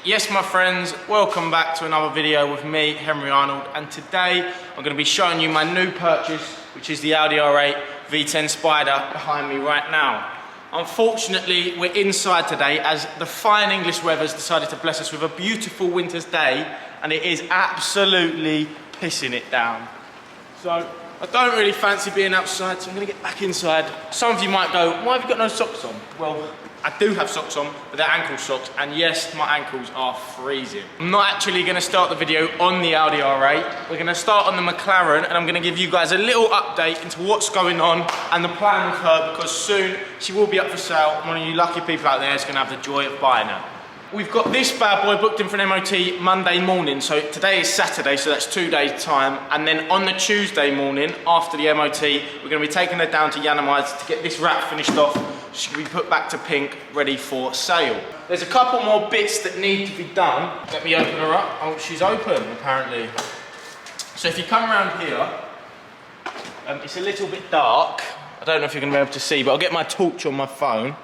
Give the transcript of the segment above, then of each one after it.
Yes, my friends, welcome back to another video with me, Henry Arnold, and today I'm going to be showing you my new purchase, which is the Audi R8 V10 Spider behind me right now. Unfortunately, we're inside today as the fine English weather has decided to bless us with a beautiful winter's day, and it is absolutely pissing it down. So I don't really fancy being outside, so I'm going to get back inside. Some of you might go, why have you got no socks on? Well, I do have socks on, but they're ankle socks, and yes, my ankles are freezing. I'm not actually going to start the video on the Audi R8. We're going to start on the McLaren, and I'm going to give you guys a little update into what's going on and the plan with her, because soon she will be up for sale, and one of you lucky people out there is going to have the joy of buying her. We've got this bad boy booked in for an MOT Monday morning, so today is Saturday, so that's 2 days time, and then on the Tuesday morning, after the MOT, we're going to be taking her down to yiannimize to get this wrap finished off. She can be put back to pink, ready for sale. There's a couple more bits that need to be done. Let me open her up. Oh, she's open, apparently. So if you come around here, it's a little bit dark. I don't know if you're going to be able to see, but I'll get my torch on my phone.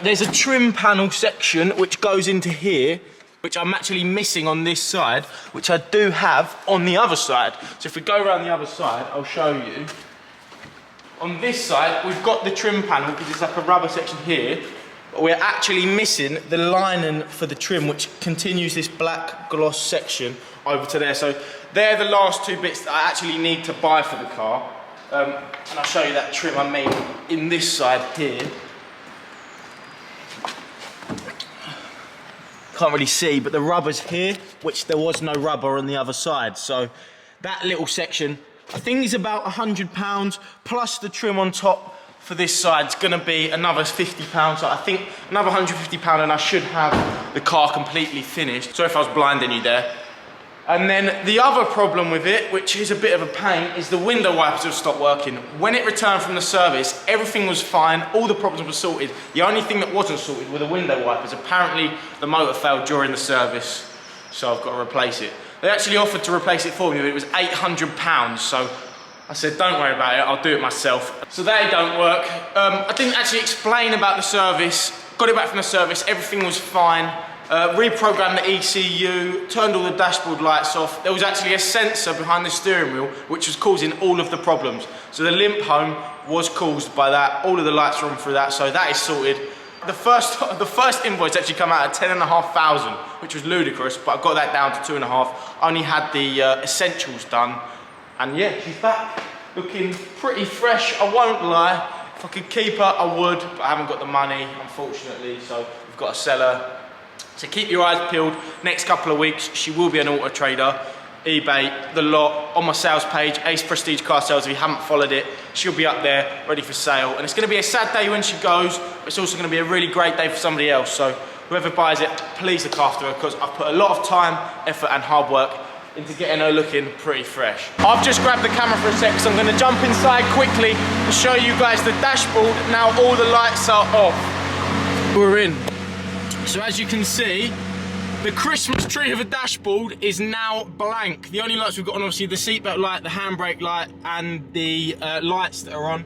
There's a trim panel section which goes into here, which I'm actually missing on this side, which I do have on the other side. So if we go around the other side, I'll show you. On this side, we've got the trim panel because it's like a rubber section here, but we're actually missing the lining for the trim, which continues this black gloss section over to there. So they're the last two bits that I actually need to buy for the car. And I'll show you that trim I made in this side here. Can't really see, but the rubber's here, which there was no rubber on the other side. So that little section, I think is about £100, plus the trim on top for this side is gonna be another £50. So I think another £150 and I should have the car completely finished. Sorry if I was blinding you there. And then the other problem with it, which is a bit of a pain, is the window wipers have stopped working. When it returned from the service, everything was fine, all the problems were sorted. The only thing that wasn't sorted were the window wipers. Apparently the motor failed during the service, so I've got to replace it. They actually offered to replace it for me, but it was £800, so I said, don't worry about it, I'll do it myself. So they don't work. I didn't actually explain about the service. Got it back from the service, everything was fine. Reprogrammed the ECU, turned all the dashboard lights off. There was actually a sensor behind the steering wheel which was causing all of the problems. So the limp home was caused by that. All of the lights were on through that, so that is sorted. The first invoice actually come out at 10,500, which was ludicrous, but I got that down to 2.5. I only had the essentials done, and yeah, she's back, looking pretty fresh. I won't lie. If I could keep her, I would, but I haven't got the money, unfortunately, so we've got to sell her. So keep your eyes peeled. Next couple of weeks, she will be an auto trader. eBay, the lot, on my sales page, Ace Prestige Car Sales. If you haven't followed it, she'll be up there, ready for sale. And it's going to be a sad day when she goes, but it's also going to be a really great day for somebody else. So whoever buys it, please look after her, because I've put a lot of time, effort and hard work into getting her looking pretty fresh. I've just grabbed the camera for a sec, so I'm going to jump inside quickly and show you guys the dashboard. Now all the lights are off. We're in. So as you can see, the Christmas tree of a dashboard is now blank. The only lights we've got on, obviously, the seatbelt light, the handbrake light, and the lights that are on.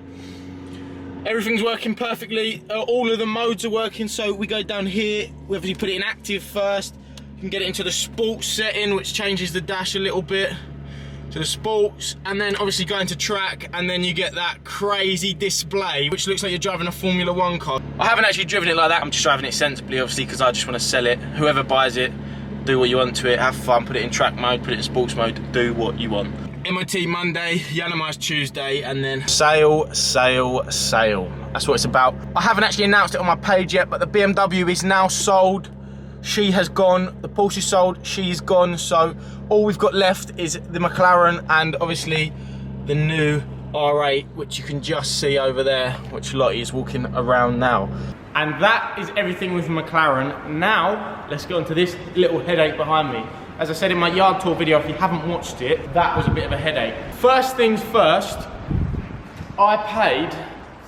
Everything's working perfectly. All of the modes are working. So we go down here, we obviously put it in active first. You can get it into the sports setting, which changes the dash a little bit. To the sports, and then obviously go into track, and then you get that crazy display which looks like you're driving a Formula 1 car. I haven't actually driven it like that, I'm just driving it sensibly, obviously, because I just want to sell it. Whoever buys it, do what you want to it, have fun, put it in track mode, put it in sports mode, do what you want. MOT Monday, yiannimize Tuesday, and then sale, sale, sale. That's what it's about. I haven't actually announced it on my page yet, but the BMW is now sold. She has gone, the Porsche is sold, she's gone, so all we've got left is the McLaren and obviously the new R8, which you can just see over there, which Lottie is walking around now. And that is everything with the McLaren. Now, let's get on to this little headache behind me. As I said in my yard tour video, if you haven't watched it, that was a bit of a headache. First things first, I paid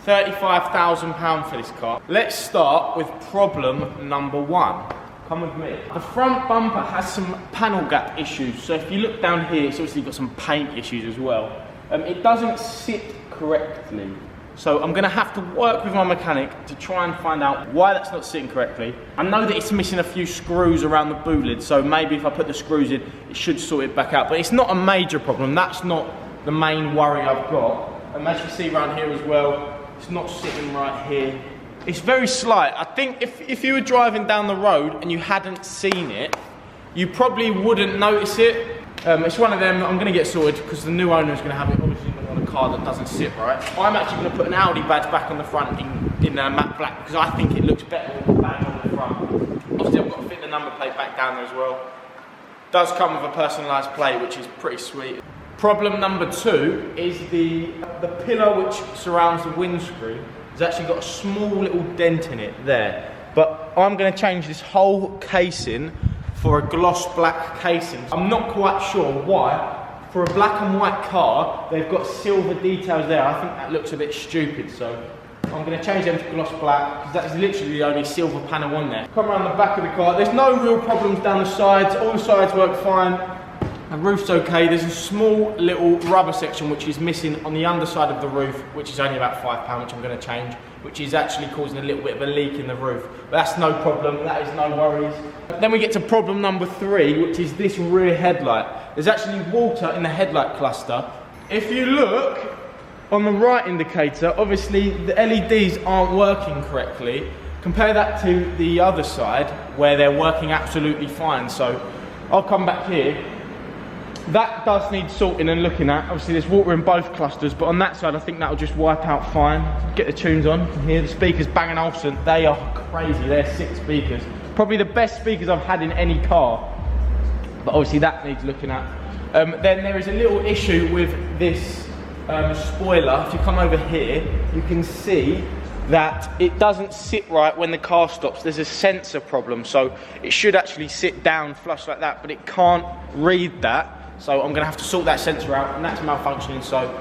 £35,000 for this car. Let's start with problem number one. Come with me. The front bumper has some panel gap issues. So if you look down here, it's obviously got some paint issues as well. It doesn't sit correctly. So I'm gonna have to work with my mechanic to try and find out why that's not sitting correctly. I know that it's missing a few screws around the boot lid, so maybe if I put the screws in, it should sort it back out. But it's not a major problem. That's not the main worry I've got. And as you see around here as well, it's not sitting right here. It's very slight. I think if you were driving down the road and you hadn't seen it, you probably wouldn't notice it. It's one of them, I'm gonna get sorted because the new owner is gonna have it obviously on a car that doesn't sit right. I'm actually gonna put an Audi badge back on the front in matte black because I think it looks better with the badge on the front. Obviously I've got to fit the number plate back down there as well. Does come with a personalised plate, which is pretty sweet. Problem number 2 is the pillar which surrounds the windscreen has actually got a small little dent in it there. But I'm gonna change this whole casing for a gloss black casing. I'm not quite sure why. For a black and white car, they've got silver details there. I think that looks a bit stupid, so I'm gonna change them to gloss black, because that's literally the only silver panel on there. Come around the back of the car, there's no real problems down the sides, all the sides work fine. The roof's okay, there's a small little rubber section which is missing on the underside of the roof, which is only about £5, which I'm gonna change, which is actually causing a little bit of a leak in the roof. But that's no problem, that is no worries. Then we get to problem number 3, which is this rear headlight. There's actually water in the headlight cluster. If you look on the right indicator, obviously the LEDs aren't working correctly. Compare that to the other side, where they're working absolutely fine. So I'll come back here. That does need sorting and looking at. Obviously there's water in both clusters, but on that side I think that'll just wipe out fine. Get the tunes on. You can hear the speakers Bang & Olufsen. They are crazy, they're 6 speakers. Probably the best speakers I've had in any car. But obviously that needs looking at. Then there is a little issue with this spoiler. If you come over here, you can see that it doesn't sit right when the car stops. There's a sensor problem, so it should actually sit down flush like that, but it can't read that. So I'm gonna have to sort that sensor out, and that's malfunctioning, so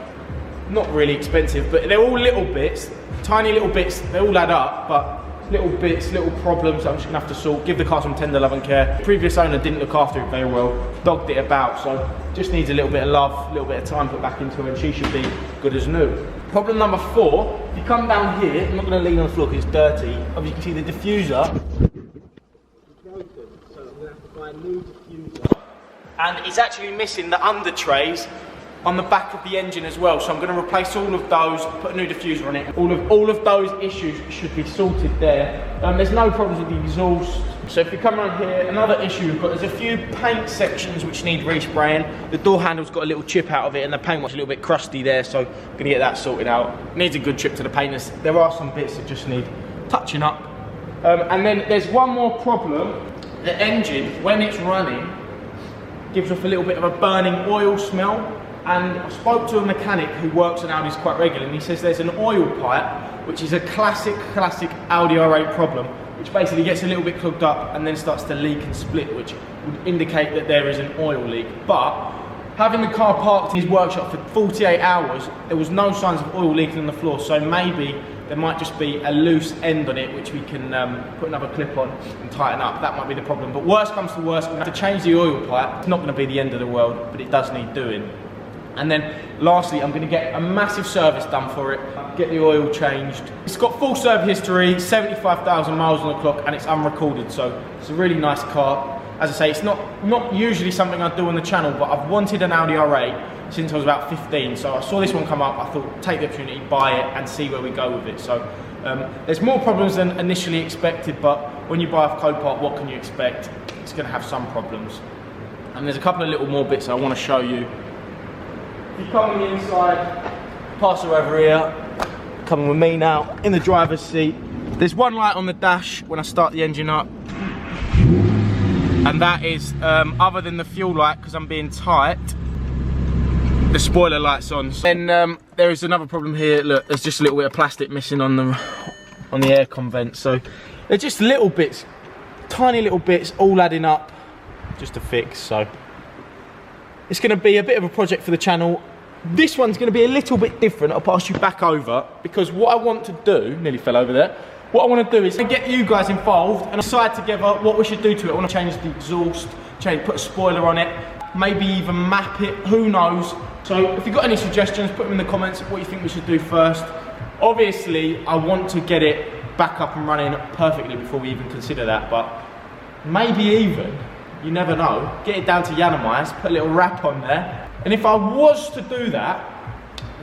not really expensive, but they're all little bits, tiny little bits, they all add up, but little bits, little problems I'm just gonna have to sort, give the car some tender love and care. The previous owner didn't look after it very well, dogged it about, so just needs a little bit of love, a little bit of time put back into her, and she should be good as new. Problem number 4, if you come down here, I'm not gonna lean on the floor because it's dirty, obviously you can see the diffuser is broken, so I'm gonna have to buy a new diffuser. And it's actually missing the under trays on the back of the engine as well. So I'm going to replace all of those, put a new diffuser on it. All of those issues should be sorted there. There's no problems with the exhaust. So if you come around here, another issue we've got, there's a few paint sections which need respraying. The door handle's got a little chip out of it and the paint was a little bit crusty there, so I'm going to get that sorted out. Needs a good trip to the painters. There are some bits that just need touching up. And then there's one more problem. The engine, when it's running, gives off a little bit of a burning oil smell. And I spoke to a mechanic who works on Audis quite regularly, and he says there's an oil pipe, which is a classic Audi R8 problem, which basically gets a little bit clogged up and then starts to leak and split, which would indicate that there is an oil leak. But having the car parked in his workshop for 48 hours, there was no signs of oil leaking on the floor, so maybe there might just be a loose end on it, which we can put another clip on and tighten up. That might be the problem. But worst comes to worst, we're going to have to change the oil pipe. It's not going to be the end of the world, but it does need doing. And then lastly, I'm going to get a massive service done for it, get the oil changed. It's got full service history, 75,000 miles on the clock, and it's unrecorded, so it's a really nice car. As I say, it's not usually something I do on the channel, but I've wanted an Audi R8 since I was about 15, so I saw this one come up, I thought take the opportunity, buy it and see where we go with it. So there's more problems than initially expected, but when you buy a Copart, what can you expect? It's going to have some problems. And there's a couple of little more bits I want to show you. If you come on the inside, pass her over here, coming with me now, in the driver's seat. There's one light on the dash when I start the engine up, and that is, other than the fuel light, because I'm being tight, the spoiler light's on. Then there is another problem here. Look, there's just a little bit of plastic missing on the aircon vent. So they're just little bits, tiny little bits, all adding up just to fix. So it's going to be a bit of a project for the channel. This one's going to be a little bit different. I'll pass you back over, because what I want to do, nearly fell over there. What I want to do is get you guys involved and decide together what we should do to it. I want to change the exhaust, put a spoiler on it, maybe even map it, who knows. So if you've got any suggestions, put them in the comments, what you think we should do first. Obviously, I want to get it back up and running perfectly before we even consider that, but maybe even, you never know, get it down to yiannimize, put a little wrap on there. And if I was to do that,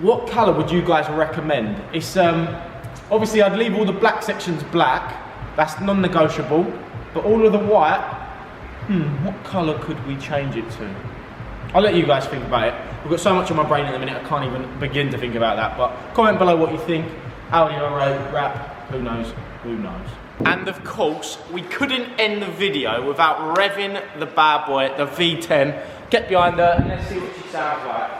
what colour would you guys recommend? It's obviously I'd leave all the black sections black, that's non-negotiable, but all of the white, what colour could we change it to? I'll let you guys think about it. We've got so much on my brain at the minute, I can't even begin to think about that, but comment below what you think. Audi R8 wrap, who knows, who knows. And of course, we couldn't end the video without revving the bad boy, the V10. Get behind her and let's see what she sounds like.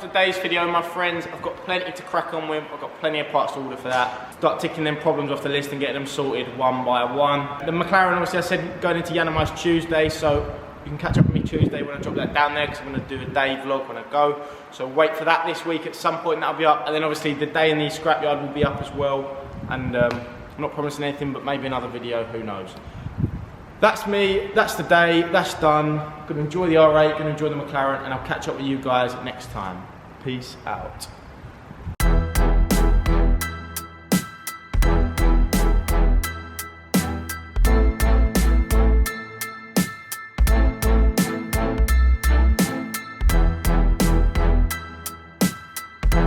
Today's video, my friends, I've got plenty to crack on with. I've got plenty of parts to order for that. Start ticking them problems off the list and getting them sorted one by one. The McLaren, obviously I said going into yiannimize Tuesday, so you can catch up with me Tuesday when I drop that down there, because I'm going to do a day vlog when I go. So wait for that this week at some point, that'll be up. And then obviously the day in the scrapyard will be up as well. And I'm not promising anything, but maybe another video, who knows. That's me, that's the day, that's done. Gonna enjoy the R8, gonna enjoy the McLaren, and I'll catch up with you guys next time. Peace out.